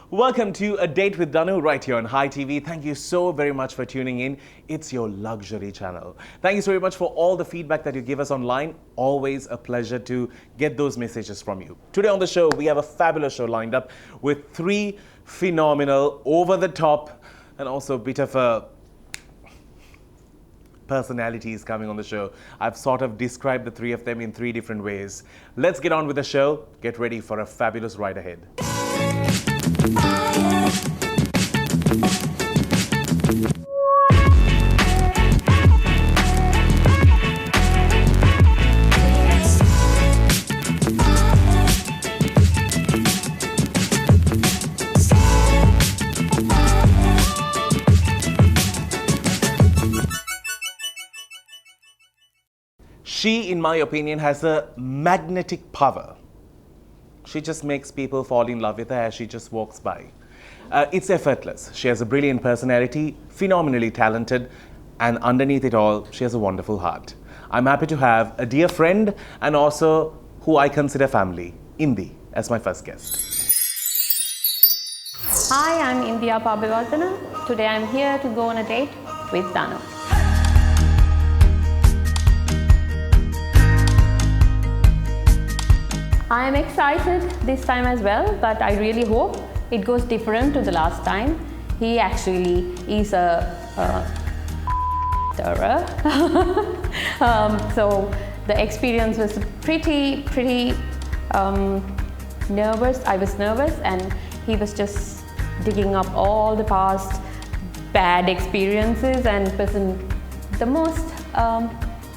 Welcome to A Date with Danu right here on Hi TV. Thank you so very much for tuning in. It's your luxury channel. Thank you so very much for all the feedback that you give us online. Always a pleasure to get those messages from you. Today on the show, we have a fabulous show lined up with three phenomenal, over-the-top, and also a bit of a personalities coming on the show. I've sort of described the three of them in three different ways. Let's get on with the show. Get ready for a fabulous ride ahead. She, in my opinion, has a magnetic power. She just makes people fall in love with her as she just walks by. It's effortless. She has a brilliant personality, phenomenally talented, and underneath it all, she has a wonderful heart. I'm happy to have a dear friend and also who I consider family, Indi, as my first guest. Hi, I'm Indi Yapa. Today I'm here to go on a date with Danu. I am excited this time as well, but I really hope it goes different to the last time. He actually is a terror. So the experience was pretty nervous. I was nervous and he was just digging up all the past bad experiences, and it wasn't the most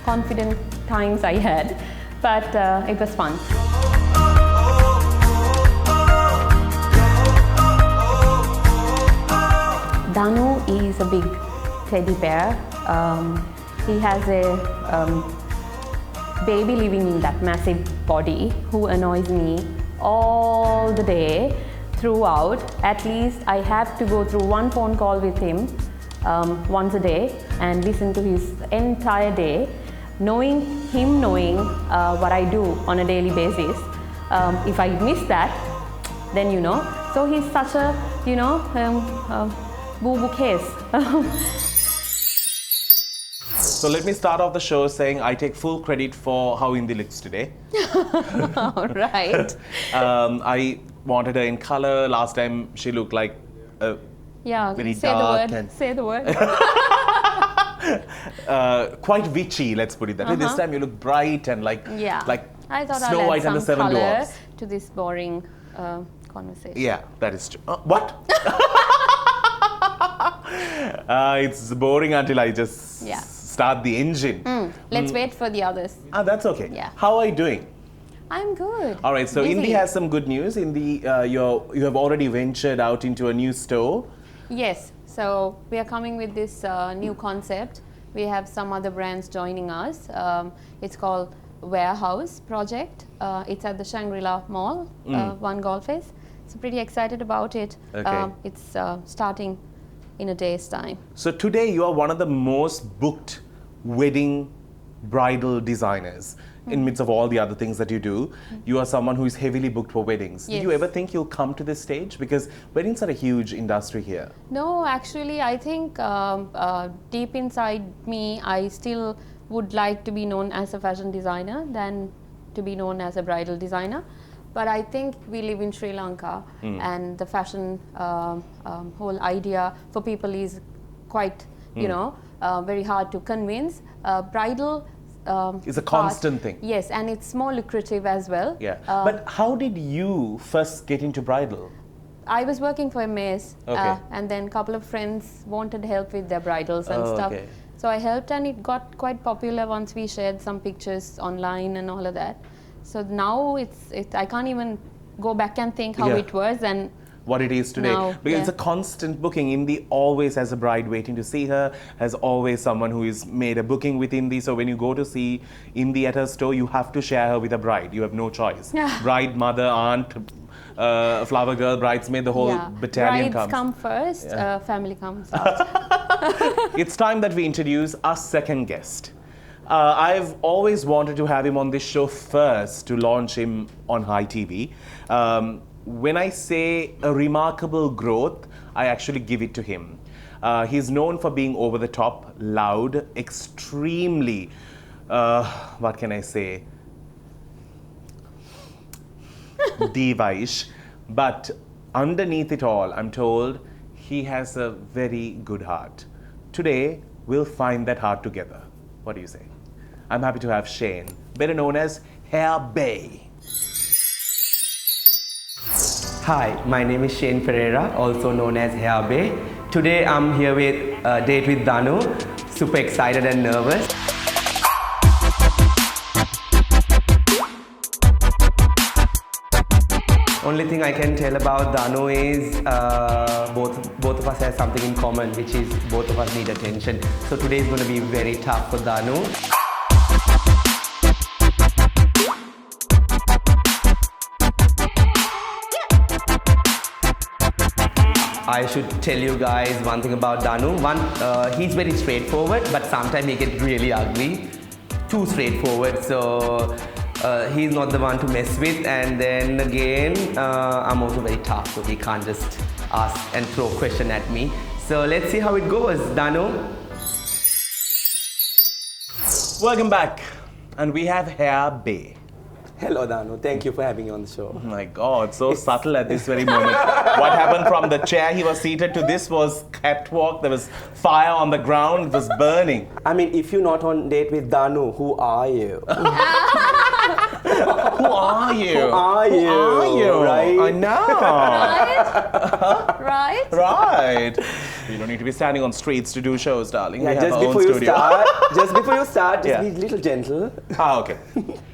confident times I had, but it was fun. Danu is a big teddy bear. He has a baby living in that massive body who annoys me all the day throughout. At least I have to go through one phone call with him once a day and listen to his entire day, knowing what I do on a daily basis. If I miss that, then so he's such a boo-boo case. So let me start off the show saying I take full credit for how Indi looks today. All right. I wanted her in color. Last time she looked like very dark. Say the word. Quite witchy, let's put it that way. This time you look bright and like I thought Snow White and the Seven Dwarfs. To this boring conversation. Yeah, that is true. What? It's boring until I just start the engine. Let's wait for the others. That's okay. Yeah. How are you doing? I'm good. All right, so Busy. Indi has some good news. Indi, you have already ventured out into a new store. Yes, so we are coming with this new concept. We have some other brands joining us. It's called Warehouse Project. It's at the Shangri-La Mall, One Golf Face. So pretty excited about it. Okay. It's starting in a day's time. So today you are one of the most booked wedding bridal designers. In midst of all the other things that you do, you are someone who is heavily booked for weddings. Yes. Did you ever think you'll come to this stage? Because weddings are a huge industry here. No, actually, I think deep inside me, I still would like to be known as a fashion designer than to be known as a bridal designer. But I think we live in Sri Lanka, and the fashion whole idea for people is quite, very hard to convince. Bridal it's a constant thing. Yes, and it's more lucrative as well. Yeah. But how did you first get into bridal? I was working for a maze, Okay. and then a couple of friends wanted help with their bridals and stuff. Okay. So I helped, and it got quite popular once we shared some pictures online and all of that. So now I can't even go back and think how it was and what it is today. Now, because it's a constant booking. Indi always has a bride waiting to see her, has always someone who is made a booking with Indi. So when you go to see Indi at her store, you have to share her with a bride. You have no choice. Bride, mother, aunt, flower girl, bridesmaid, the whole battalion Brides comes. come first, family comes after. It's time that we introduce our second guest. I've always wanted to have him on this show first to launch him on Hi TV. when I say a remarkable growth, I actually give it to him. He's known for being over the top, loud, extremely, what can I say, diva-ish. But underneath it all, I'm told he has a very good heart. Today, we'll find that heart together. What do you say? I'm happy to have Shane, better known as Hair Bay. Hi, my name is Shane Perera, also known as Hair Bay. Today I'm here with Date with Danu. Super excited and nervous. Only thing I can tell about Danu is both of us have something in common, which is both of us need attention. So today is going to be very tough for Danu. I should tell you guys one thing about Danu. He's very straightforward, but sometimes he gets really ugly. Too straightforward, so he's not the one to mess with. And then again, I'm also very tough, so he can't just ask and throw a question at me. So let's see how it goes, Danu. Welcome back, and we have Hair Bay. Hello, Danu. Thank you for having me on the show. Oh my God, so subtle at this very moment. What happened from the chair he was seated to this was catwalk. There was fire on the ground. It was burning. I mean, if you're not on date with Danu, who are you? Who are you? Who are you? Who are you? Right? I know. Right? Right. You don't need to be standing on streets to do shows, darling. Yeah, We have just our own before you studio. start, just Yeah. be a little gentle. Okay.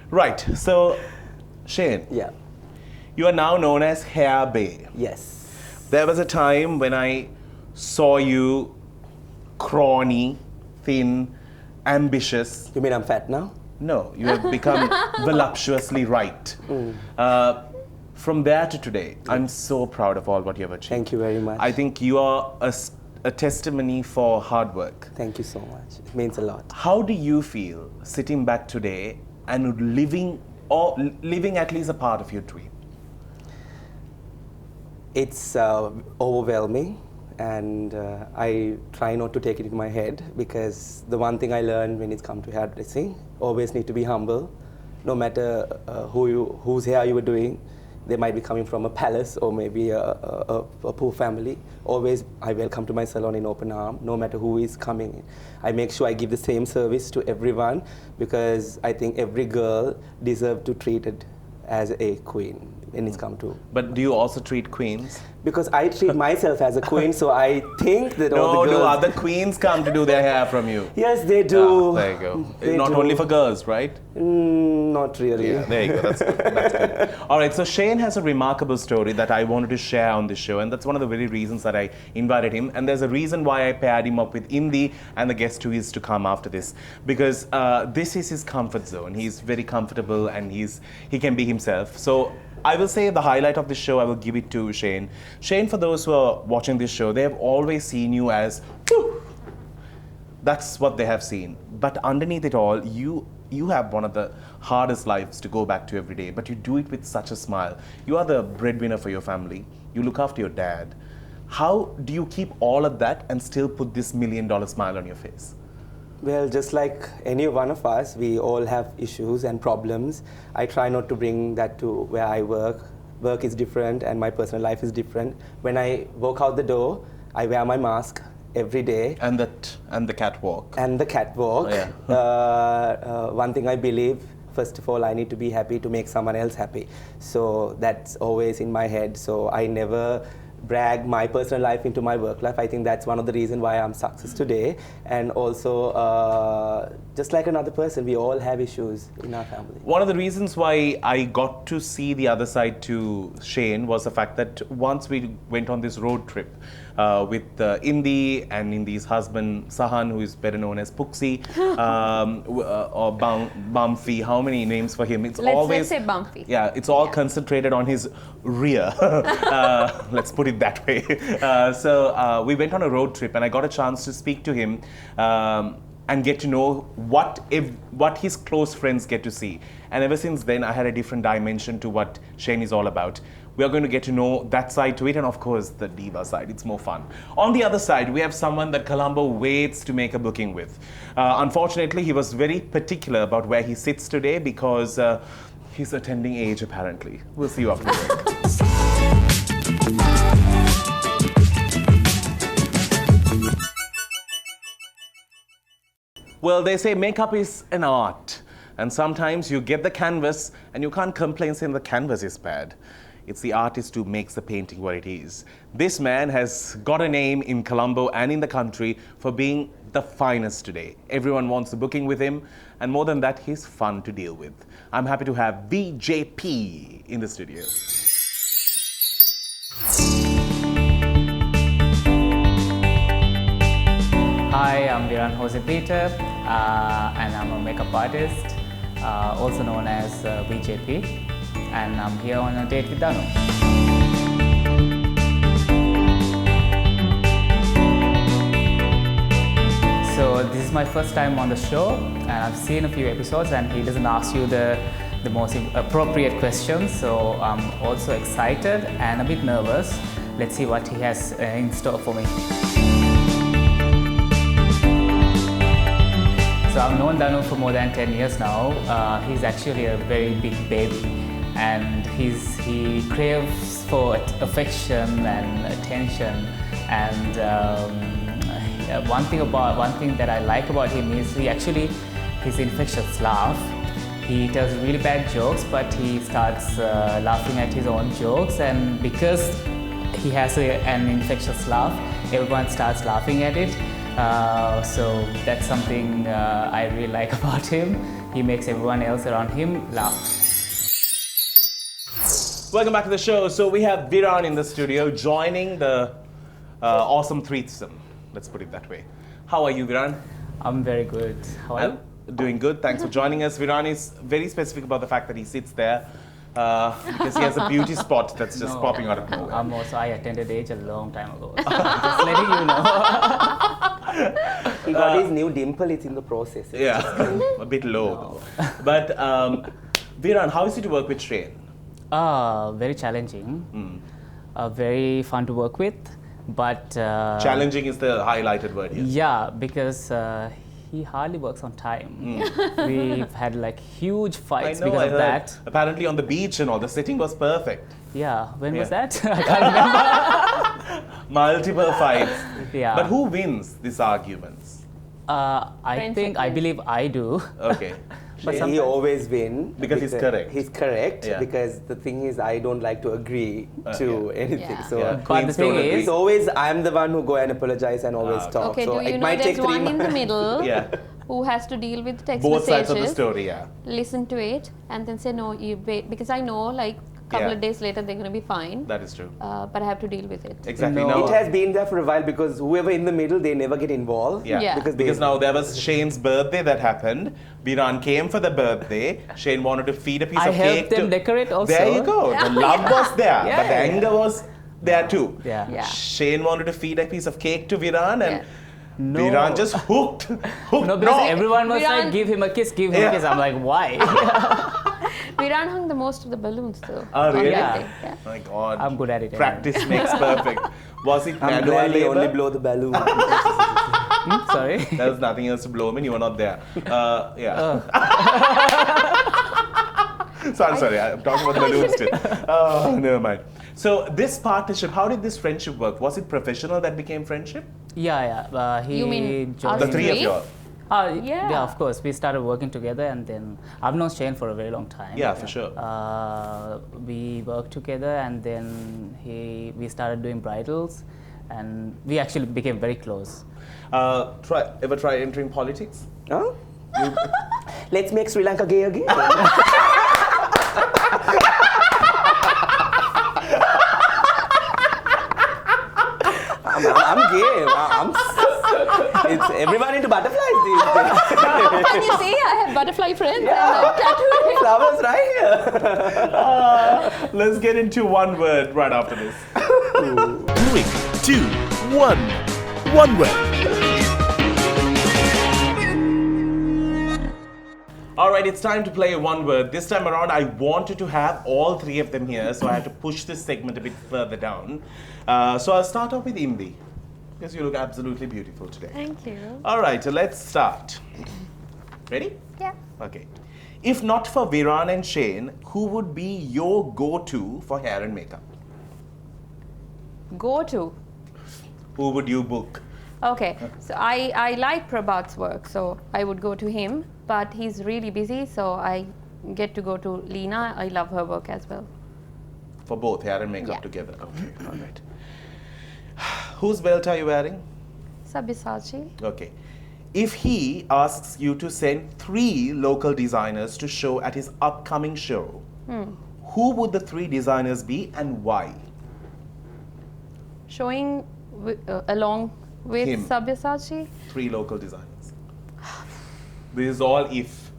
Right. So, Shane, Yeah. you are now known as Hair Bay. Yes. There was a time when I saw you scrawny, thin, ambitious. You mean I'm fat now? No, you have become voluptuously right. From there to today, I'm so proud of all what you have achieved. Thank you very much. I think you are a testimony for hard work. Thank you so much. It means a lot. How do you feel sitting back today and living at least a part of your dream? It's overwhelming, and I try not to take it in my head, because the one thing I learned when it's come to hairdressing, always need to be humble. No matter whose hair you were doing, they might be coming from a palace or maybe a poor family. Always, I welcome to my salon in open arm, no matter who is coming in. I make sure I give the same service to everyone, because I think every girl deserves to be treated as a queen when it's come to. But do you also treat queens? Because I treat myself as a queen, so I think that all the No, girls... do other queens come to do their hair from you? Yes, they do. Ah, there you go. They Not do. only for girls, right? Not really. Yeah, there you go. That's good. That's good. All right, so Shane has a remarkable story that I wanted to share on this show, and that's one of the very reasons that I invited him. And there's a reason why I paired him up with Indi and the guest who is to come after this, because this is his comfort zone. He's very comfortable and he can be himself. So I will say the highlight of the show, I will give it to Shane. Shane, for those who are watching this show, they have always seen you as, whew, that's what they have seen. But underneath it all, you have one of the hardest lives to go back to every day, but you do it with such a smile. You are the breadwinner for your family. You look after your dad. How do you keep all of that and still put this $1 million smile on your face? Well, just like any one of us, we all have issues and problems. I try not to bring that to where I work. Work is different and my personal life is different. When I walk out the door, I wear my mask every day. And the catwalk. And the catwalk. Oh, yeah. One thing I believe, first of all, I need to be happy to make someone else happy. So that's always in my head. So I never brag my personal life into my work life. I think that's one of the reasons why I'm success today. And also, just like another person, we all have issues in our family. One of the reasons why I got to see the other side to Shane was the fact that once we went on this road trip with Indi and Indi's husband Sahan, who is better known as Puxi, or Bumpy. How many names for him? It's Let's say Bumpy. Yeah, it's all concentrated on his rear. Let's put it that way. So we went on a road trip, and I got a chance to speak to him. and get to know what his close friends get to see. And ever since then, I had a different dimension to what Shane is all about. We are going to get to know that side to it, and of course, the diva side. It's more fun. On the other side, we have someone that Colombo waits to make a booking with. Unfortunately, he was very particular about where he sits today because he's attending age, apparently. We'll see you after the break. Well, they say makeup is an art, and sometimes you get the canvas and you can't complain saying the canvas is bad. It's the artist who makes the painting what it is. This man has got a name in Colombo and in the country for being the finest today. Everyone wants a booking with him, and more than that, he's fun to deal with. I'm happy to have VJP in the studio. Hi, I'm Viran Jose Peter, and I'm a makeup artist, also known as VJP, and I'm here on a date with Danu. So this is my first time on the show, and I've seen a few episodes, and he doesn't ask you the most appropriate questions, so I'm also excited and a bit nervous. Let's see what he has in store for me. So I've known Danu for more than 10 years now. He's actually a very big baby, and he craves for affection and attention. And one thing that I like about him is his infectious laugh. He tells really bad jokes, but he starts laughing at his own jokes, and because he has an infectious laugh, everyone starts laughing at it. So that's something I really like about him. He makes everyone else around him laugh. Welcome back to the show. So we have Viran in the studio joining the awesome threesome. Let's put it that way. How are you, Viran? I'm very good. How are you? Doing good. Thanks for joining us. Viran is very specific about the fact that he sits there because he has a beauty spot that's just popping out of nowhere. I attended age a long time ago. So just letting you know. He got his new dimple, it's in the process. Yeah, a bit low though. But Viran, how is it to work with Shane? Very challenging. Very fun to work with, but Challenging is the highlighted word here. Yeah, because he hardly works on time. We've had like huge fights because of that. Apparently on the beach and all, the setting was perfect. Yeah, when was that? I can't remember. Multiple fights. Yeah. But who wins these arguments? I believe I do. Okay. But He always wins. Because he's correct. He's correct, Yeah. because the thing is, I don't like to agree to anything. Yeah. So Yeah. But the Queens thing don't agree. is, it's always, I'm the one who go and apologize and always talk. Okay, so do you it know might take there's 3 one in the months. middle Yeah. who has to deal with text Both messages, sides of the story, yeah. listen to it, and then say no, you wait, because I know like a couple Yeah. of days later they're going to be fine, That is true. but I have to deal with it. Exactly. No. Now, It has been there for a while, because whoever in the middle, they never get involved. yeah. Yeah. Because now there was Shane's birthday that happened. Viran came for the birthday. Shane wanted to feed a piece I of cake. helped them decorate also. There you go. The love was there, Yeah, but the yeah. anger was there too. Yeah. Yeah. Shane wanted to feed a piece of cake to Viran, and No. Viran just hooked. No, because everyone was Viran- like, give him a kiss, give him a kiss. I'm like, why? Viran hung the most of the balloons though. Oh, on really? that day. Yeah. My God. I'm good at it. Practice makes perfect. Was it I'm manual glad they labor? only blow the balloon. Sorry. There was nothing else to blow him in. You were not there. Yeah. So I'm sorry. I'm talking about the balloons still. Oh, never mind. So this partnership, how did this friendship work? Was it professional that became friendship? Yeah. He You mean joined. The three of Three? you. Yeah. Yeah, of course. We started working together, and then I've known Shane for a very long time. Yeah, for sure. We worked together, and then we started doing bridals, and we actually became very close. Ever try entering politics? Huh? Let's make Sri Lanka gay again. I'm gay. It's everyone into butterflies these days. Can you see? I have butterfly friends and I'm tattooed. Flowers right here. Let's get into one word right after this. 3, 2, 1. One word. right, it's time to play one word. This time around, I wanted to have all three of them here, so I had to push this segment a bit further down. So I'll start off with Indi, because you look absolutely beautiful today. Thank you. All right, so let's start. Ready? Yeah. Okay. If not for Viran and Shane, who would be your go-to for hair and makeup? Go to. Who would you book? Okay, so I like Prabhat's work, so I would go to him, but he's really busy, so I get to go to Leena. I love her work as well. For both hair and makeup Yeah. together. Okay, all right. Whose belt are you wearing? Sabyasachi. Okay. If he asks you to send 3 local designers to show at his upcoming show, who would the 3 designers be and why? Showing along with Him. Sabyasachi. 3 local designers. This is all if,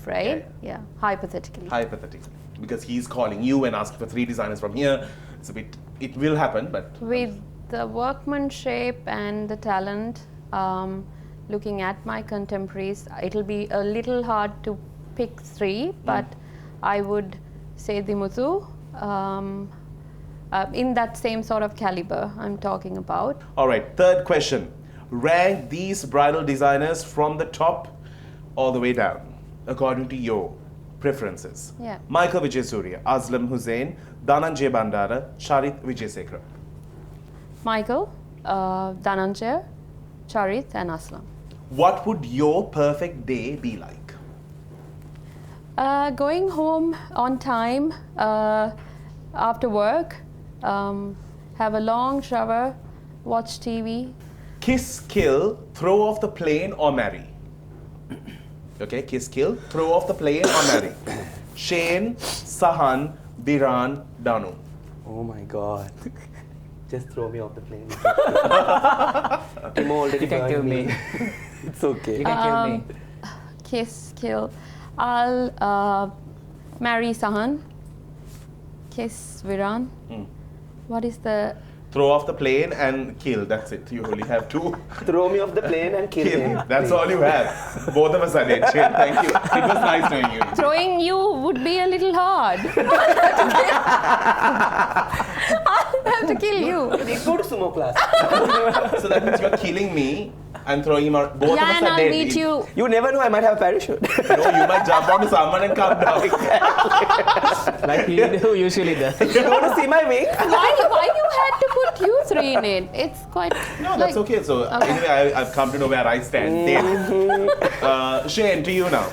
Right? Yeah. Yeah, hypothetically. hypothetically. Because he's calling you and asking for 3 designers from here. It's a bit, it will happen, but. With the workmanship and the talent, looking at my contemporaries, it'll be a little hard to pick 3, but I would say Dimuthu, in that same sort of caliber I'm talking about. All right, third question. Rank these bridal designers from the top all the way down, according to your preferences. Yeah. Michael Vijaysurya, Aslam Hussain, Dhananjay Bandara, Charit Vijayasekhar. Michael, Dhananjay, Charit and Aslam. What would your perfect day be like? Going home on time after work, have a long shower, watch TV. Kiss, kill, throw off the plane or marry? Okay, kiss, kill, throw off the plane or marry? Shane, Sahan, Viran, Danu. Oh my God. Just throw me off the plane. Timo already You can burned kill me. It's okay. You can kill me. Kiss, kill. I'll marry Sahan. Kiss Viran. What is the... Throw off the plane and kill. That's it. You only have 2. Throw me off the plane and kill him. That's please. all you have. Both of us are dead. Shane, thank you. It was nice knowing you. Throwing you would be a little hard. I'll have to kill you. Go to sumo class. So that means you're killing me and throwing him out. Both of Yeah, us and are I'll dead. meet you. You never know, I might have a parachute. No, you might jump onto someone and come down. Like he usually does. You want to see my wings? Why you had to put you 3 in it? It's quite... No, that's okay. So anyway, I've come to know where I stand. Dead. Shane, to you now.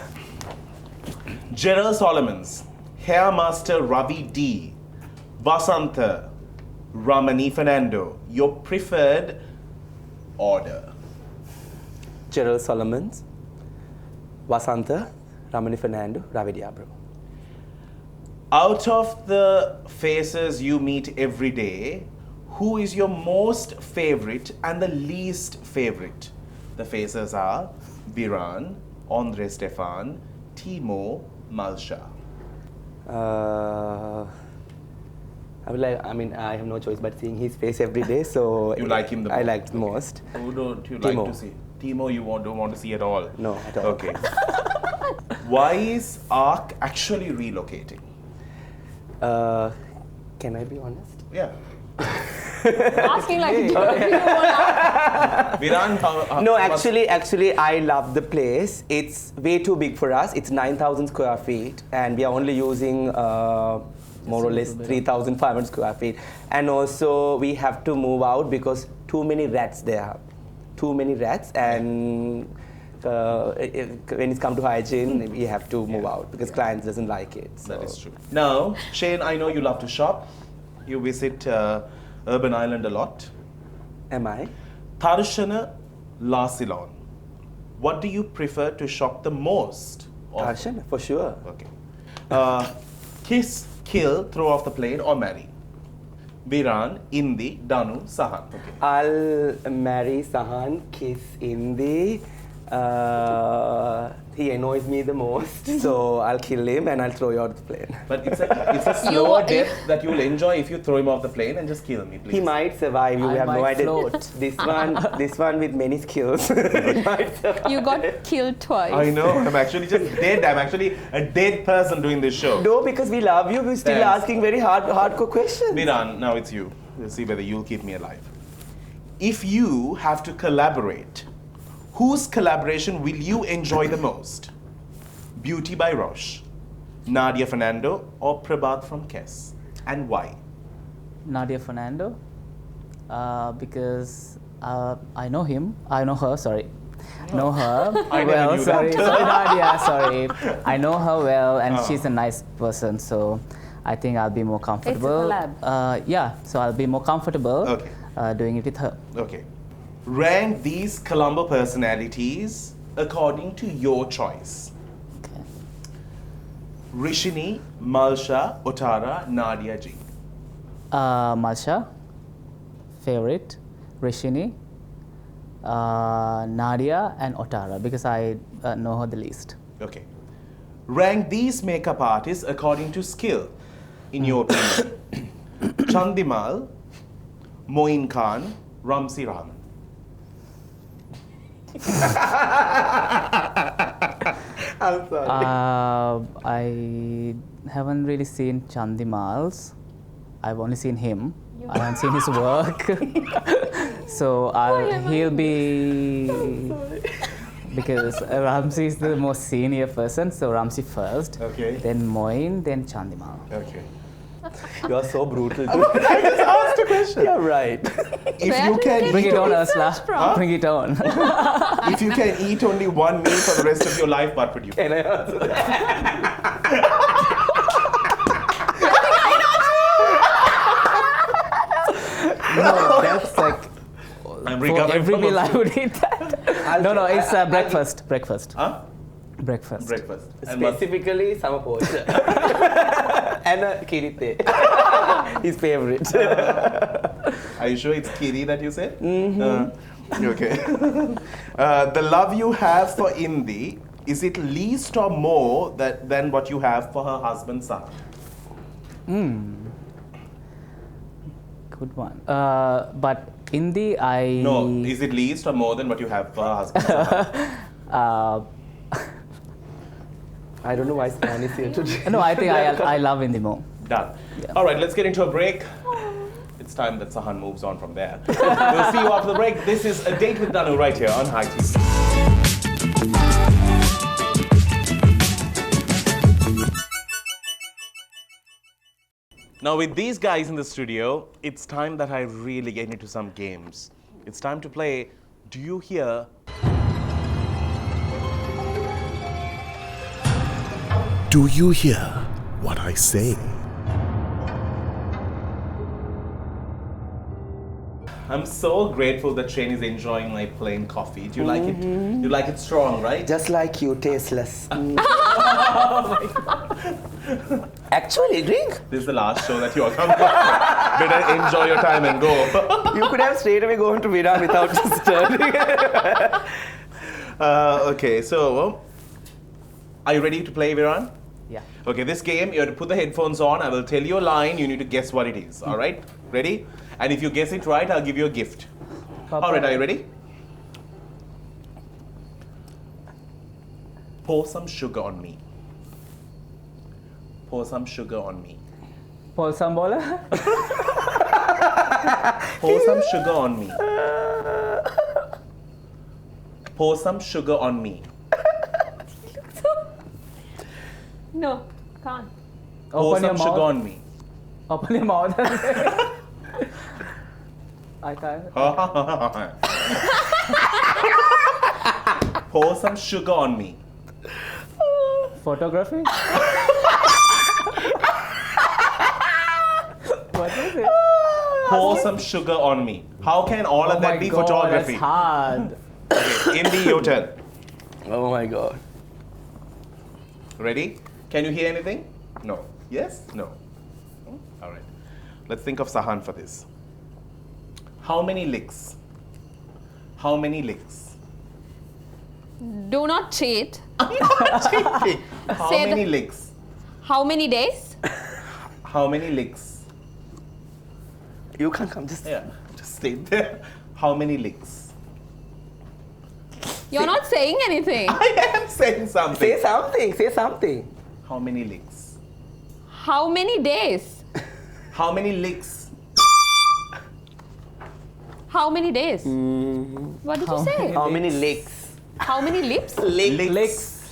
Gerald Solomons, Hair Master Ravi D, Vasantha, Ramani Fernando. Your preferred order? Gerald Solomons, Vasantha, Ramani Fernando, Ravi Diabro. Out of the faces you meet every day, who is your most favorite and the least favorite? The faces are Viran, Andre Stefan, Timo, Malsha. I have no choice but seeing his face every day, so You like him the I most? liked most. Who don't you Timo. like to see? Timo, you don't want to see at all? No, at all. Okay. Why is ARC actually relocating? Can I be honest? Yeah. Asking like you want Viran, No, actually, I love the place. It's way too big for us. It's 9,000 square feet, and we are only using more or less 3,500 square feet. And also, we have to move out because too many rats there. Too many rats, and when it's come to hygiene, we have to move out because clients doesn't like it. So. That is true. Now, Shane, I know you love to shop. You visit Urban Island a lot. Am I? Tarshana, La Ceylon. What do you prefer to shop the most? of? Darshan, for sure. Okay. Kiss, kill, throw off the plane, or marry? Viran, Indi, Danu, Sahan. Okay. I'll marry Sahan, kiss Indi, He annoys me the most, so I'll kill him and I'll throw you out of the plane. But it's a slower death that you'll enjoy if you throw him off the plane and just kill me, please. He might survive. You I have no might idea. float. This one with many skills. He might survive. You got killed twice. I know. I'm actually just dead. I'm actually a dead person doing this show. No, because we love you. We're still Thanks. asking very hardcore questions. Viran, now it's you. Let's see whether you'll keep me alive. If you have to collaborate, whose collaboration will you enjoy the most? Beauty by Roche, Nadia Fernando, or Prabhat from Kess? And why? Nadia Fernando, because I know her, sorry. Know her I never well, knew sorry, that. sorry, Nadia, sorry. I know her well, and she's a nice person, so I think I'll be more comfortable. collab. Yeah, so I'll be more comfortable Okay. doing it with her. Okay. Rank these Colombo personalities according to your choice. Okay. Rishini, Malsha, Otara, Nadia Ji. Malsha, favorite, Rishini, Nadia, and Otara, because I know her the least. Okay. Rank these makeup artists according to skill, in your opinion. Chandimal, Moin Khan, Ramsi Rahman. I'm sorry. I haven't really seen Chandimal's. I've only seen him. I haven't seen his work. So he'll be because Ramsey is the most senior person. So Ramsey first, Okay. then Moin, then Chandimal. Okay. You are so brutal. I just asked a question. You're right. If Where you did can you Bring eat, it on, research Ursula. from? Bring it on. if you can eat only one meal for the rest of your life, what would you? Can I answer that? No, that's like I'm for recovering every from meal a- I would eat that. No, it's breakfast. Breakfast. Huh? Breakfast. Breakfast. And what- Specifically, sama portion. And kirite. His favorite. Are you sure it's Kiri that you said? Okay. The love you have for Indi, is it least or more than what you have for her husband Sahan? Good one. But Indi, No, is it least or more than what you have for her husband Sahan? I don't know why Stan is here today. No, I think I love Indi more. Done. Yeah. All right, let's get into a break. It's time that Sahan moves on from there. We'll see you after the break. This is A Date with Danu right here on High TV. Now with these guys in the studio, it's time that I really get into some games. It's time to play Do You Hear? Do you hear what I say? I'm so grateful that Shane is enjoying my plain coffee. Do you like it? You like it strong, right? Just like you, tasteless. Actually, drink. This is the last show that you are coming. Better enjoy your time and go. You could have straight away gone to Viran without just turning. Okay, so are you ready to play, Viran? Yeah. Okay, this game, you have to put the headphones on. I will tell you a line. You need to guess what it is. All right? Ready? And if you guess it right, I'll give you a gift. All right, are you ready? Pour some sugar on me. Pour some sugar on me. Paul Sambola? Pour some sugar on me. Pour some sugar on me. No, can't. Pour Open your some sugar mouth. on me. Open your mouth. I can't. Pour some sugar on me. Photography? What is it? Pour some sugar on me. How can all of that my be God, photography? That's hard. Okay, Indi, your turn. Oh my god. Ready? Can you hear anything? No. Yes? No. All right. Let's think of Sahan for this. How many licks? How many licks? Do not cheat. I'm not cheating. How Say many the- licks? How many days? How many licks? You can't come. Just Just stay there. How many licks? You're not saying anything. I am saying something. say something. Say something. How many licks? How many days? How many licks? How many days? What did you say? How many licks? How many lips? Licks.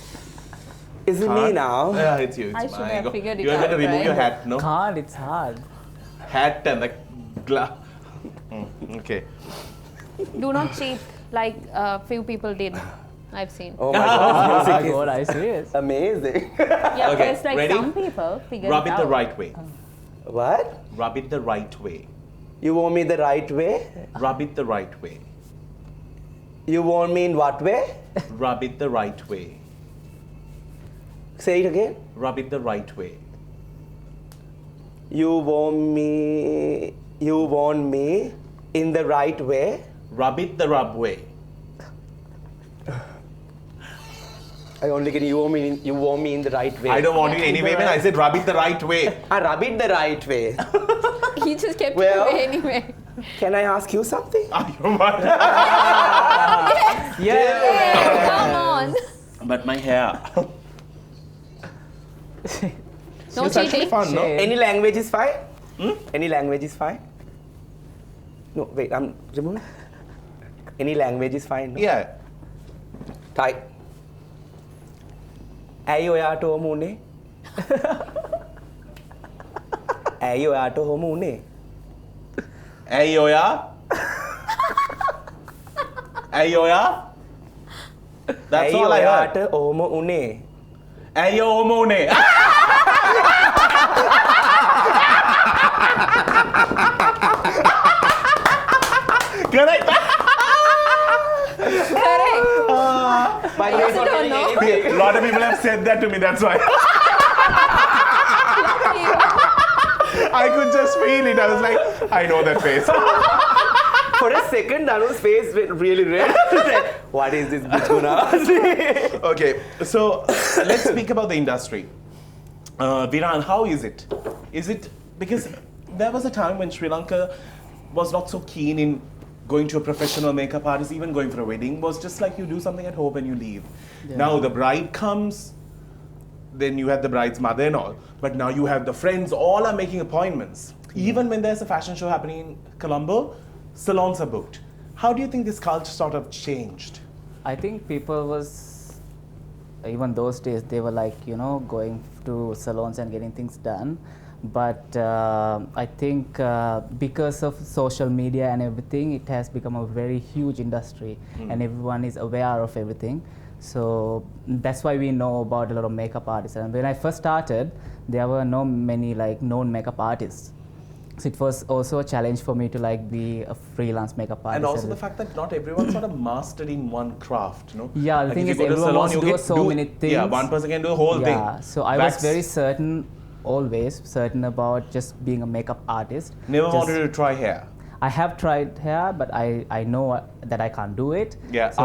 Is it me now? Yeah, it's you. It's I should mine. have figured it You're going to out, remove right? your hat, no? Can't, it's hard. Hat and the glove. Okay. Do not cheat like few people did. I've seen. Oh my God. Oh my God, I see it. Amazing. Yeah, Okay, it's like ready? some people figure Rub it it out. the right way. What? Rub it the right way. You want me the right way? Rub it the right way. You want me in what way? Rub it the right way. Say it again. Rub it the right way. You want me in the right way? Rub it the rub way. I only get you want me in the right way. I don't want it anyway, man. I said rub it the right way. I rub it the right way. He just kept Well- it away anyway. Can I ask you something? Hey, come on. But my hair. No It's actually cheating. fun, no? Shame. Any language is fine? Any language is fine? No, wait, I'm removing. Any language is fine. No? Yeah. Thai. ඇයි ඔයාට හොම උනේ? ඇයි ඔයාට හොම උනේ? Hey, Oya. Hey, Oya. That's ඇයි all I ඔයාට heard. ඔහොම උනේ? Hey, yo, Omone. Correct. Correct. By I also don't know. A lot of people have said that to me, that's why. I could just feel it. I was like, I know that face. For a second, Danu's face went really red. What is this bitch gonna ask? Okay, so let's speak about the industry. Viran, how is it? Is it because there was a time when Sri Lanka was not so keen in going to a professional makeup artist, even going for a wedding was just like you do something at home and you leave. Now the bride comes, then you have the bride's mother and all, but now you have the friends, all are making appointments. Even when there's a fashion show happening in Colombo, salons are booked. How do you think this culture sort of changed? I think people was, even those days, they were like, you know, going to salons and getting things done. But I think because of social media and everything, it has become a very huge industry and everyone is aware of everything. So that's why we know about a lot of makeup artists. And when I first started, there were no many like known makeup artists. So it was also a challenge for me to like be a freelance makeup artist. And also the fact that not everyone sort of mastered in one craft, you know? Yeah, the Like thing if is you go to everyone wants salon, to you do get so many things. Yeah, one person can do the whole thing. Yeah, so I was very certain, always certain about just being a makeup artist. Never Just- wanted to try hair. I have tried hair, but I know that I can't do it. Yeah, So,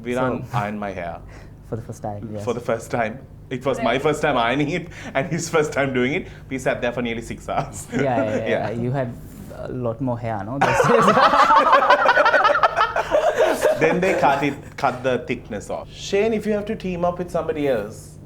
Viran ironed my hair for the first time, yes. for the first time. It was my first time ironing it and his first time doing it. We sat there for nearly 6 hours. Yeah. You had a lot more hair, no? Then they cut the thickness off. Shane, if you have to team up with somebody else,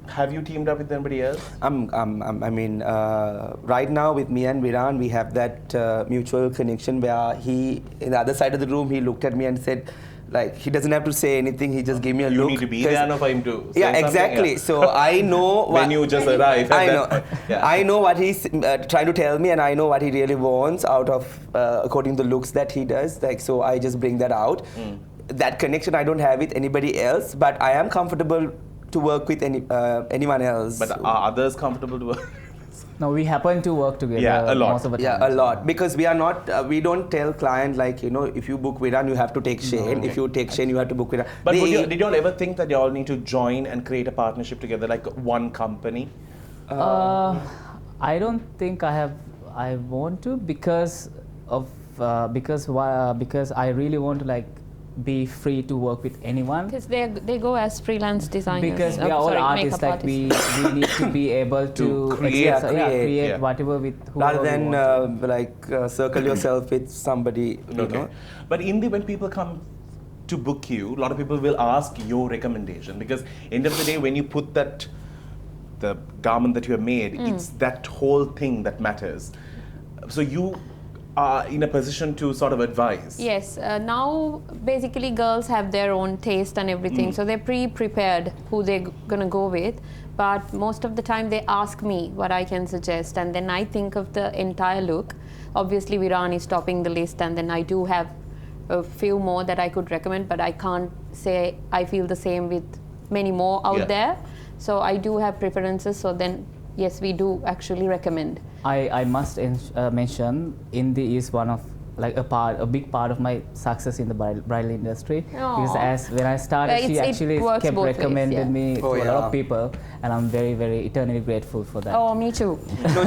have you teamed up with anybody else? I mean, right now with me and Viran, we have that mutual connection where he, in the other side of the room, he looked at me and said, like, he doesn't have to say anything, he just gave me a You look. need to be 'cause- there now for him to say Yeah, something, exactly. yeah. So I know When you just arrive. I at know. that- yeah. I know what he's trying to tell me, and I know what he really wants out of according to the looks that he does. Like, so I just bring that out. That connection I don't have with anybody else, but I am comfortable to work with anyone else. But are others comfortable to work? No, we happen to work together Yeah, a lot. most of the time. Yeah, a lot, because we are not. We don't tell client like, you know, if you book Viran, you have to take Shane. If you take Shane, you have to book Viran. But did you all ever think that you all need to join and create a partnership together, like one company? I don't think I want to because I really want to like be free to work with anyone. Because they go as freelance designers. Because we are all artists, makeup like we need to be able to create. create Yeah. whatever with Rather whoever we than want. circle yourself with somebody, you Okay. know. But Indi, when people come to book you, a lot of people will ask your recommendation, because end of the day, when you put the garment that you have made, it's that whole thing that matters. So you are in a position to sort of advise. Yes, now basically girls have their own taste and everything, so they're pre-prepared who they're gonna go with. But most of the time they ask me what I can suggest, and then I think of the entire look. Obviously Viran is topping the list, and then I do have a few more that I could recommend, but I can't say I feel the same with many more out there. So I do have preferences, so then yes, we do actually recommend. I must mention, Indi is one of a big part of my success in the bridal industry. Because when I started, she actually kept recommending me to a lot of people, and I'm very, very eternally grateful for that. Oh, me too. No,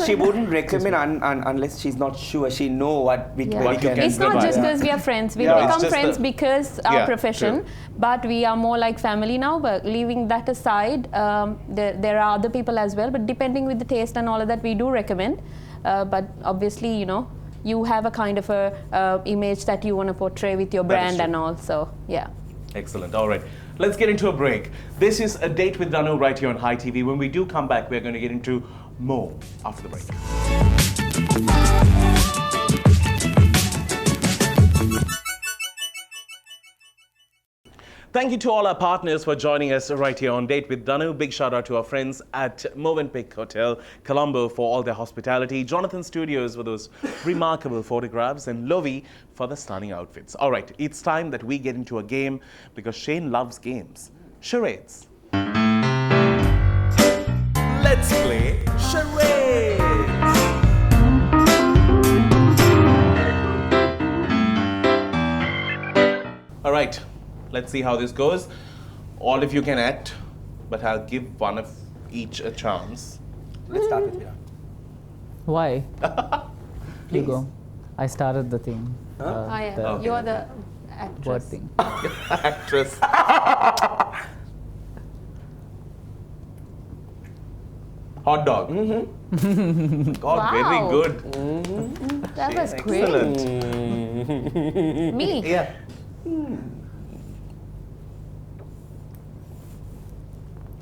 she wouldn't recommend unless she's not sure. She know what we can. It's not just because we are friends. We become friends because our profession, but we are more like family now. But leaving that aside, there are other people as well. But depending with the taste and all of that, we do recommend. But obviously, you know, you have a kind of a image that you want to portray with your brand and all. So yeah. Excellent. All right. Let's get into a break. This is A Date with Danu right here on High TV. When we do come back, we're going to get into more after the break. Thank you to all our partners for joining us right here on Date with Danu. Big shout out to our friends at Movenpick Hotel, Colombo, for all their hospitality, Jonathan Studios for those remarkable photographs, and Lovi for the stunning outfits. All right, it's time that we get into a game, because Shane loves games. Charades. Let's play charades. All right. Let's see how this goes. All of you can act, but I'll give one of each a chance. Let's start with Viran. Why? You go. I started the thing. You're the actress. Word thing. Actress. Hot dog. God, Wow. very good. That was great. Excellent. Me. Yeah.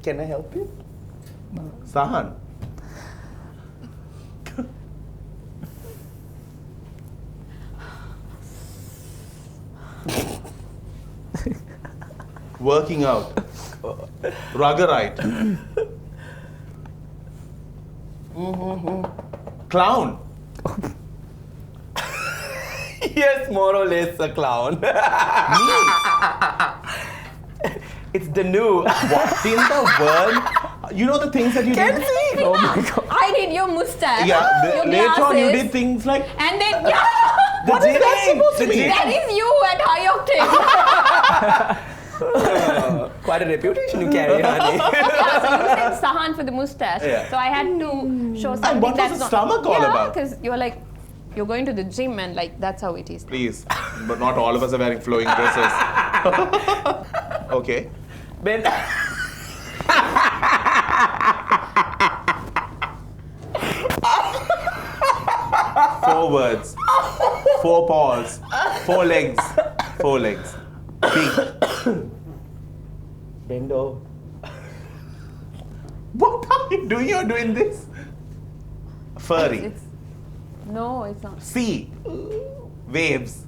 Can I help you? Sahan. Working out. Ruggerite. Clown. Yes, more or less a clown. It's Danu. What in the world? You know the things that you did? Oh my God. I did your mustache. Yeah, your later on you glasses, did things like and then what is that supposed to be? that is you at High Octane. Quite a reputation you carry, honey. Yeah, so you said Sahan for the mustache. Yeah. So I had to show something. And what was that's the stomach all about? because you're like, you're going to the gym and like that's how it is. Please, but not all of us are wearing flowing dresses. Okay. Ben. Four words. Four paws. Four legs. Four legs. Big. Bend over. What are you doing? You're doing this. Furry. No, it's not. Sea. Waves.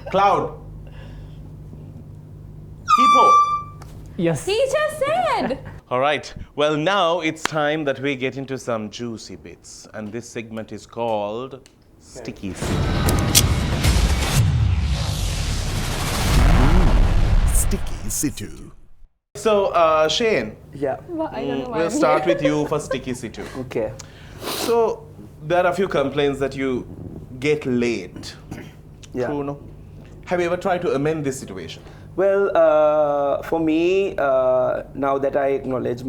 Cloud. Hippo. Yes. He just said. All right. Well, now it's time that we get into some juicy bits. And this segment is called Sticky Sticky Situ. So, Shane, Yeah. I don't know why we'll I'm start here. with you for Sticky Situ. Okay. So, there are a few complaints that you get late. Yeah. True, no? Have you ever tried to amend this situation? Well, for me, now that I acknowledge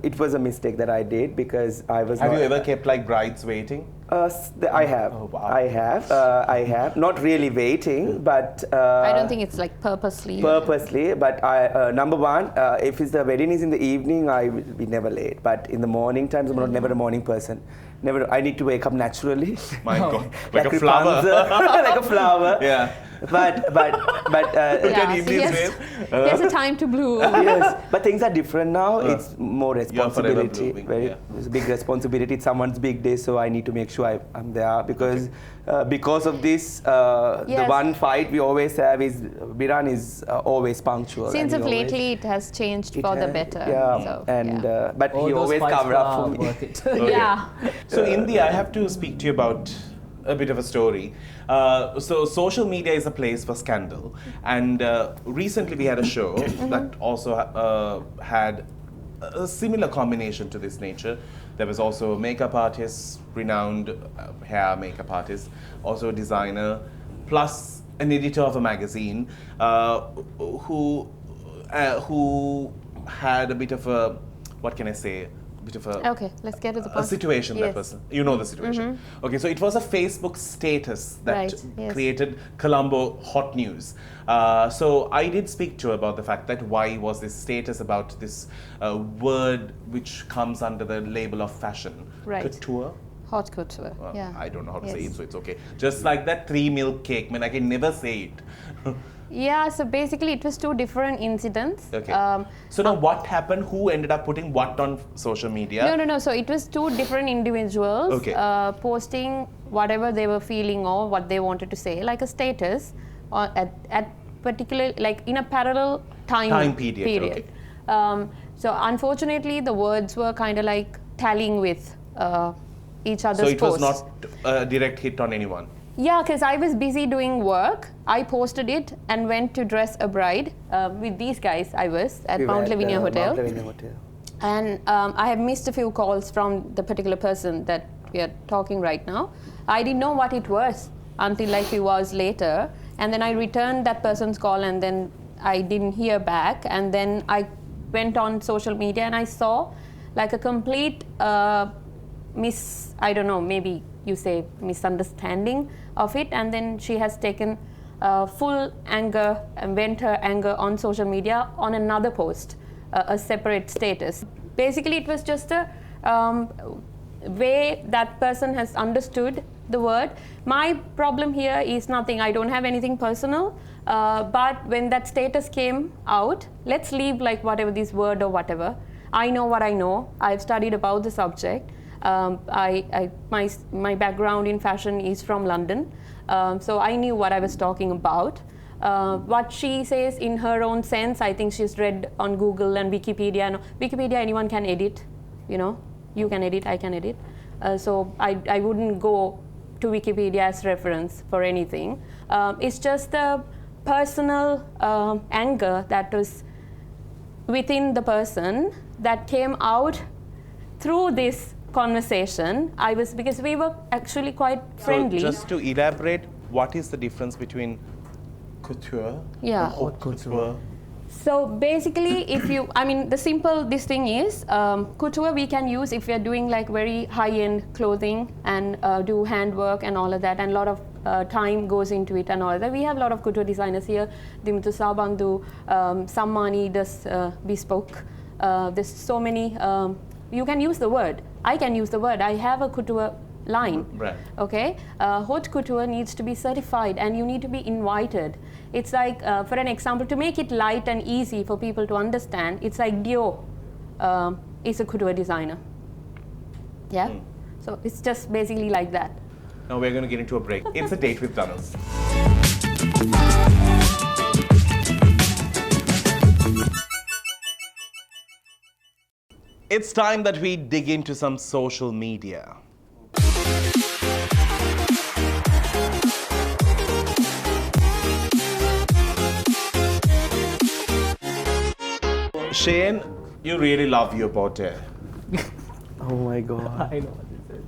it was a mistake that I did because I was. Have you ever kept like brides waiting? I have. Oh, wow. I have. Not really waiting, but. I don't think it's like purposely. Purposely, but number one, if the wedding is in the evening, I will be never late. But in the morning times, I'm never a morning person. Never. I need to wake up naturally. My God, like a flower. Like a flower. Yeah. But Can you please wave? There's a time to bloom. yes, but things are different now. It's more You're forever responsibility. blooming, It's a big responsibility. It's someone's big day, so I need to make sure I'm there because of this. The one fight we always have is Viran is always punctual. Since of always, lately, it has changed for the better. Yeah, So, and yeah. but All he those always fights cover up are for me. worth it. Okay. Yeah. So, Indi, I have to speak to you about a bit of a story. So, social media is a place for scandal, and recently we had a show that also had a similar combination to this nature. There was also a makeup artist, renowned hair makeup artist, also a designer, plus an editor of a magazine who had a bit of a, what can I say, a bit of a Okay, let's get to the a point. situation that Yes. person. You know the situation. Okay, so it was a Facebook status that Right, yes. created Colombo hot news. So I did speak to her about the fact that why was this status about this word which comes under the label of fashion. Right. Couture? Hot couture. Well, Yeah. I don't know how to say Yes. it, so it's okay. Just like that 3 milk cake, man, I can never say it. Yeah, so basically it was two different incidents. Okay. So now what happened? Who ended up putting what on social media? No. So it was two different individuals Okay. posting whatever they were feeling or what they wanted to say, like a status, at particular, like in a parallel time period, okay. So unfortunately, the words were kind of like tallying with each other's So it was posts. not a direct hit on anyone. Yeah, because I was busy doing work. I posted it and went to dress a bride with these guys. I was at We were Mount at, Lavinia Hotel. Mount Lavinia Hotel. And I have missed a few calls from the particular person that we are talking right now. I didn't know what it was until like a few hours later. And then I returned that person's call and then I didn't hear back. And then I went on social media and I saw like a complete I don't know, maybe you say misunderstanding of it. And then she has taken full anger and vent her anger on social media on another post. A separate status. Basically, it was just a way that person has understood the word. My problem here is nothing. I don't have anything personal. But when that status came out, let's leave like whatever this word or whatever. I know what I know. I've studied about the subject. My background in fashion is from London. So I knew what I was talking about. What she says in her own sense, I think she's read on Google and Wikipedia. No, Wikipedia, anyone can edit, you know. You can edit, I can edit. So I wouldn't go to Wikipedia as reference for anything. It's just the personal anger that was within the person that came out through this conversation. Because we were actually quite friendly. So just to elaborate, what is the difference between couture Yeah. and haute couture? So basically, this thing is, couture we can use if we are doing like very high-end clothing and do handwork and all of that, and a lot of time goes into it and all of that. We have a lot of couture designers here. Dimuthu Sabandu, Sammani does bespoke. There's so many, you can use the word. I can use the word. I have a couture line. Right. Okay, haute couture needs to be certified and you need to be invited. It's like, for an example, to make it light and easy for people to understand, it's like Dio is a couture designer. Yeah? So it's just basically like that. Now we're going to get into a break. It's a date with Danu. It's time that we dig into some social media. Shane, you really love your body. Oh my God. I know what this is.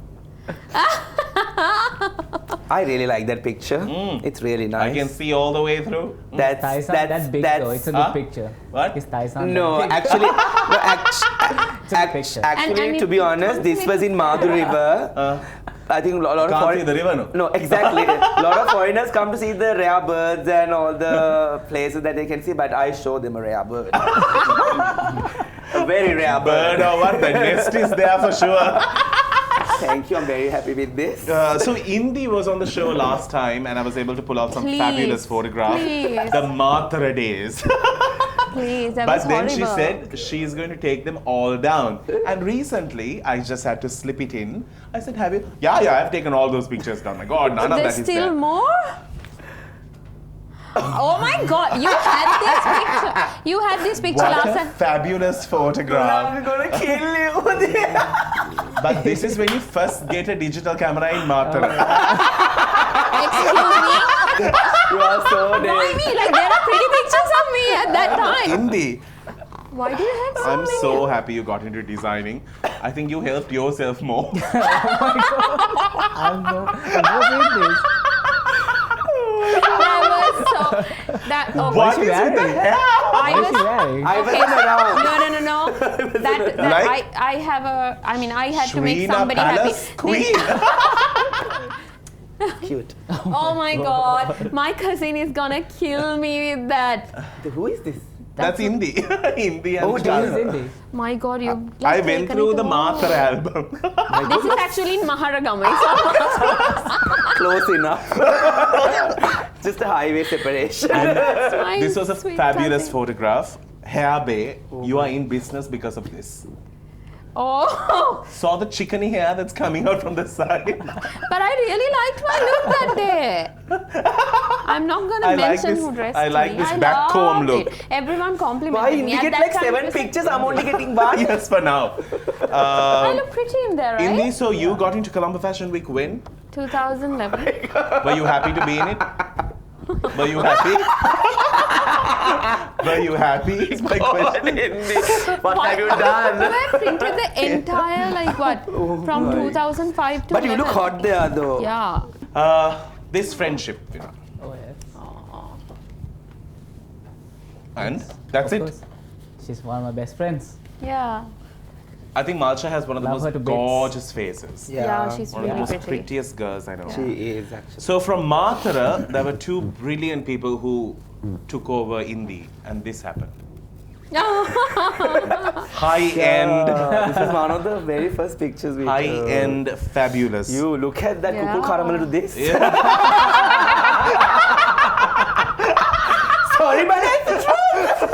I really like that picture. It's really nice. I can see all the way through. That's Thighs aren't that big though. It's a good picture. What? His thighs aren't No, that big. actually, It's a good picture. actually, And to be honest, this was in Madhu River. I think a lot of Can't see the river, no? No, exactly. A lot of foreigners come to see the rare birds and all the places that they can see, but I show them a rare bird. A very rare bird. Bird or what? The nest is there for sure. Thank you, I'm very happy with this. So Indi was on the show last time, and I was able to pull out some Please, fabulous photographs. please. The Matra days. Please, that But was then horrible. she said she's going to take them all down. And recently, I just had to slip it in. I said, have you? Yeah, I've taken all those pictures down. My God, none of There's that is still there. more? Oh my God, you had this picture. You had this picture What last a time. fabulous photograph. I'm gonna kill you. But this is when you first get a digital camera in Matra. Excuse me? You are so Why dead. me? Like there are pretty pictures of me at that time. Indi, Why do you have so I'm many? so happy you got into designing. I think you helped yourself more. I've never seen this. That was so. That okay. What is she with the wearing? hair? I What is was. she wearing? I wasn't around. No. That Like- I have a. I mean, I had to make Shrina somebody Palace happy. Queen. Cute. Oh my God, my cousin is gonna kill me with that. Who is this? That's Indi. Indi and Oh, This Chana. is Indi. My God, you. I went through the Matra album. This is actually in Maharagama. It's not Close enough. Just a highway separation. my This was a sweet fabulous cousin. photograph. Hair Bay, you are in business because of this. Oh, Saw the chickeny hair that's coming out from the side. but I really liked my look that day. I'm not gonna I like mention this- who dressed I like me. this I back comb loved look. it. Everyone complimented Why? me. We At get that like time, 7 it was- pictures, I'm only getting one. Yes, for now. I look pretty in there, right? Indi, so you got into Colombo Fashion Week when? 2011. Were you happy to be in it? Were you happy? Were you happy? Is my question. What have you done? I printed the entire like what from 2005 to. But you look 11. hot there though. Yeah. This friendship, you know. Oh yes. And that's Of it. course. She's one of my best friends. Yeah. I think Malcha has one of the Love her to most bits. gorgeous faces. Yeah, she's One of the really most pretty. prettiest girls I know. She is actually. So from Matra, there were two brilliant people who took over Indi, and this happened. High-end, This is one of the very first pictures we took. high-end, fabulous. You look at that Yeah. kukul caramel to this. Yeah. Sorry, but it's true.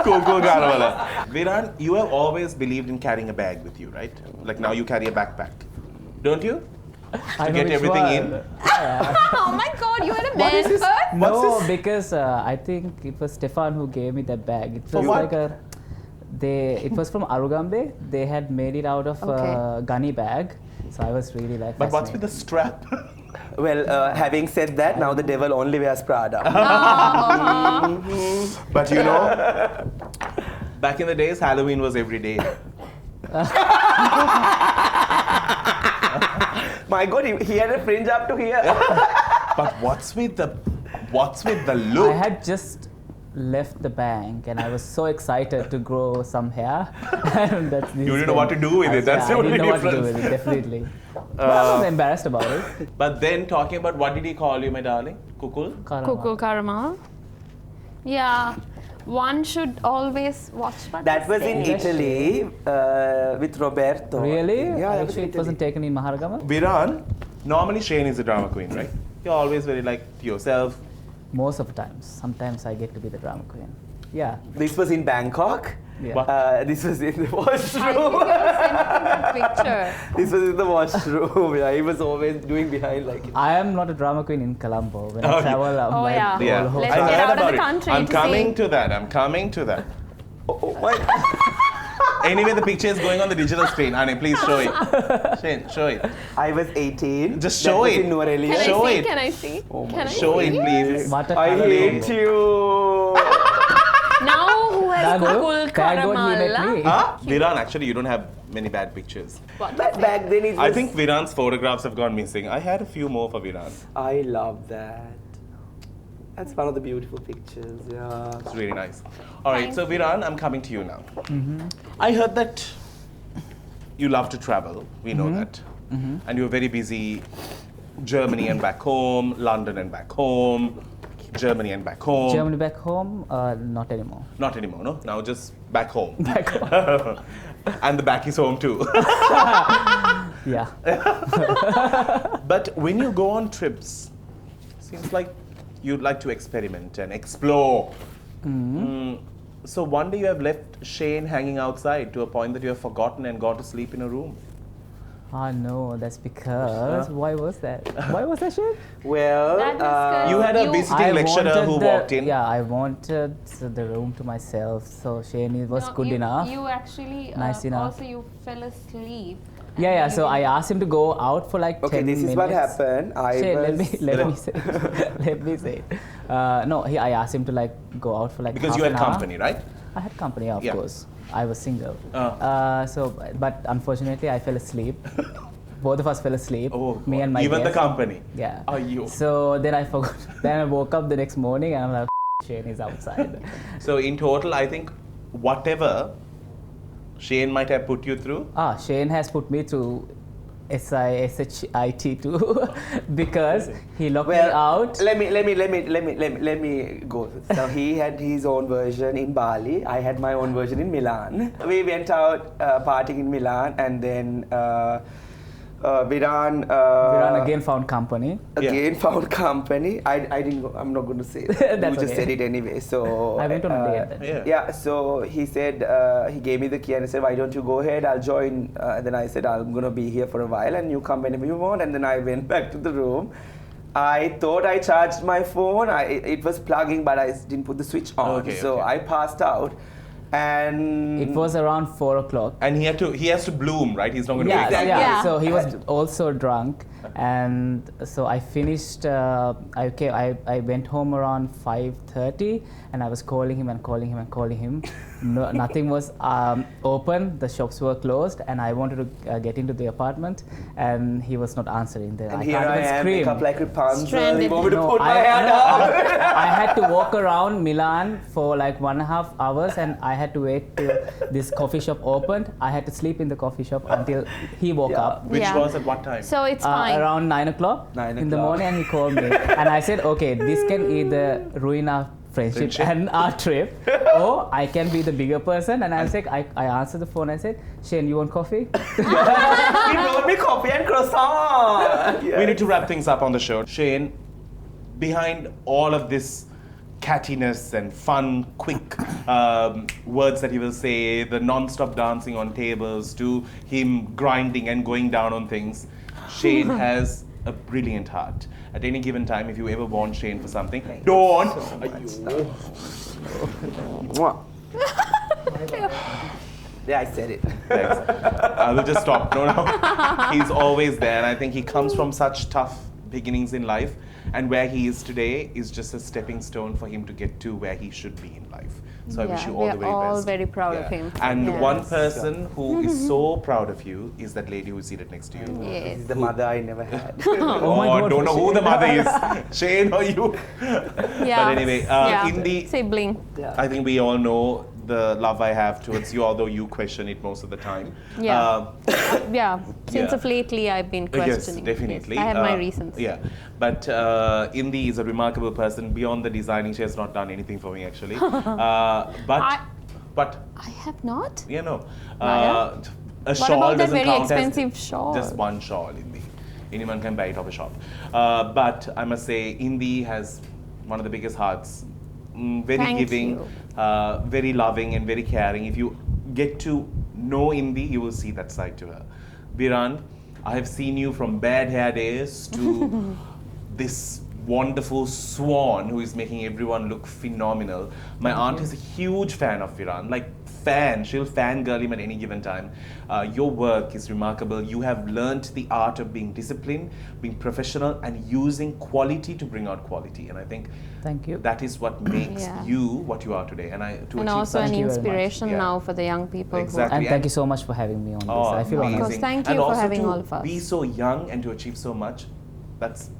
Coco Carvala. Viran, you have always believed in carrying a bag with you, right? Like now you carry a backpack, don't you? I know get which everything one. in? Oh my God, you had a What is man this? purse? What's No, this? because I think it was Stefan who gave me that bag. It For was what? like it was from Arugambe. They had made it out of a gunny bag. So I was really like But what's with the fascinated. strap? Well, having said that, now the devil only wears Prada. But you know, back in the days, Halloween was every day. My God, he had a fringe up to here. But what's with the look? I had just left the bank and I was so excited to grow some hair. And that's You didn't know what to do with it, that's the I only didn't know what to do difference. with it, definitely. But I was embarrassed about it. But then talking about what did he call you, my darling? Kukul? Coco caramel. Yeah. One should always watch what That they was in say. Italy with Roberto. Really? Yeah, that was Actually, in it wasn't Italy. taken in Maharagama. Viran, normally Shane is the drama queen, right? You're always very like to yourself. Most of the times. Sometimes I get to be the drama queen. Yeah. This was in Bangkok. Yeah. What? This was in the I think washroom. you were sending that picture. This was in the washroom. Yeah, he was always doing behind like. I am not a drama queen in Colombo. When Oh, I travel, I'm Oh, like yeah. the Yeah, whole Let's I get heard out of about the it. country I'm to coming see. to that. I'm coming to that. Oh my! Anyway, the picture is going on the digital screen. Annie, please show it. Shane, show it. I was 18. Just That show was it. in Nuwara Can Show I see? it. Can I see? Can I Show see? it, please. What a I colour hate combo. you. Now like Danu, kukul thank God he met karamalla. me. Viran, actually, you don't have many bad pictures. But back then it was... I think Viran's photographs have gone missing. I had a few more for Viran. I love that. That's one of the beautiful pictures, yeah. It's really nice. All right, so Viran, I'm coming to you now. I heard that you love to travel. We know that. And you're very busy. Germany and back home, London and back home, Germany and back home. Germany back home? Not anymore. Not anymore, no? Now just back home. Back home. And the back is home too. Yeah. But when you go on trips, seems like you'd like to experiment and explore. So one day you have left Shane hanging outside to a point that you have forgotten and gone to sleep in a room. Ah no, that's because... Why was that? Why was that shit? Well, That was 'cause You had a visiting lecturer who walked in. Yeah, I wanted the room to myself, so Shane was No, good you, enough. You actually Nice enough. also you fell asleep. Yeah, so I asked him to go out for like okay, 10 this minutes. is what happened. Shane, let me was... say let me say it. No, I asked him to like go out for like Because half you had an hour. company, right? I had company, yeah, of Yeah. course. I was single. Oh. But unfortunately, I fell asleep. Both of us fell asleep. Oh, me and my even the guest. company. Yeah. Are you? So then I forgot. Then I woke up the next morning and I'm like, Shane is outside. So in total, I think whatever Shane might have put you through. Shane has put me through SISHIT too because he locked me out. Let me go. So he had his own version in Bali. I had my own version in Milan. We went out partying in Milan, and then Viran again found company. Found company. I didn't go. I'm not going to say that. That's You just okay. said it anyway. So I went on a date then. Yeah. So he said, he gave me the key and he said, why don't you go ahead, I'll join. And then I said, I'm going to be here for a while and you come whenever you want. And then I went back to the room. I thought I charged my phone. It was plugging, but I didn't put the switch on. So I passed out. And it was around 4 o'clock. And he has to bloom, right? He's not going to wake up. Yeah. So he was also drunk, and so I finished. I went home around 5:30, and I was calling him. No, nothing was open. The shops were closed, and I wanted to get into the apartment, and he was not answering. And I here can't I even am, scream. make up like Rapunzel. Stranded. You want me to No, put my hand out? I had to walk around Milan for like 1.5 hours, and I had to wait till this coffee shop opened. I had to sleep in the coffee shop until he woke up. Which was at what time? So it's fine. Around 9 o'clock 9 in the o'clock. morning, and he called me. And I said, okay, this can either ruin our friendship and our trip, or I can be the bigger person. And I was like, I answered the phone. I said, Shane, you want coffee? He brought me coffee and croissant. We need to wrap things up on the show. Shane, behind all of this cattiness and fun, quick words that he will say, the non-stop dancing on tables, to him grinding and going down on things, Shane has a brilliant heart. At any given time, if you ever want Shane for something, don't. Yeah, I said it. Thanks. I will just stop. No. He's always there, and I think he comes from such tough beginnings in life, and where he is today is just a stepping stone for him to get to where he should be in life. So I wish you all the very best. We are all very proud of him. And Yes. one person who is so proud of you is that lady who is seated next to you. Yes. This is the mother I never had. Oh, my God, don't know who the mother is, Shane or you. Yeah. But anyway, Indi, Sibling. I think we all know the love I have towards you, although you question it most of the time. Yeah. Yeah. Since yeah. of lately, I've been questioning. Yes, definitely. Yes, I have my reasons. Yeah, but Indi is a remarkable person. Beyond the designing, she has not done anything for me actually. But I have not. you know, Maya? a What shawl about that doesn't very count expensive as shawl? just one shawl, Indi. Anyone can buy it off a shop. But I must say, Indi has one of the biggest hearts. Very Thank giving, you. very loving, and very caring. If you get to know Indi, you will see that side to her. Viran, I have seen you from bad hair days to this wonderful swan who is making everyone look phenomenal. My aunt is a huge fan of Viran, like she'll fangirl him at any given time. Your work is remarkable. You have learned the art of being disciplined, being professional, and using quality to bring out quality. And I think Thank you. that is what makes Yeah. you what you are today. And to And achieve also such an Thank you very much. inspiration Yeah. now for the young people. Exactly. And Yeah. thank you so much for having me on this. Oh, I feel amazing. honored. Of course, thank And you for also having to all of us. be so young and to achieve so much, that's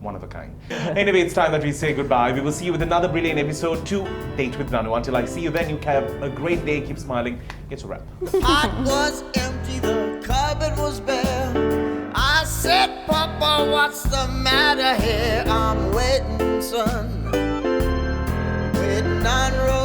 one of a kind. Anyway, it's time that we say goodbye. We will see you with another brilliant episode to Date with Danu. Until I see you then, you have a great day. Keep smiling. Get your wrap. Heart was empty, the cupboard was bare. I said, Papa, what's the matter here? I'm waiting, son, waiting on road.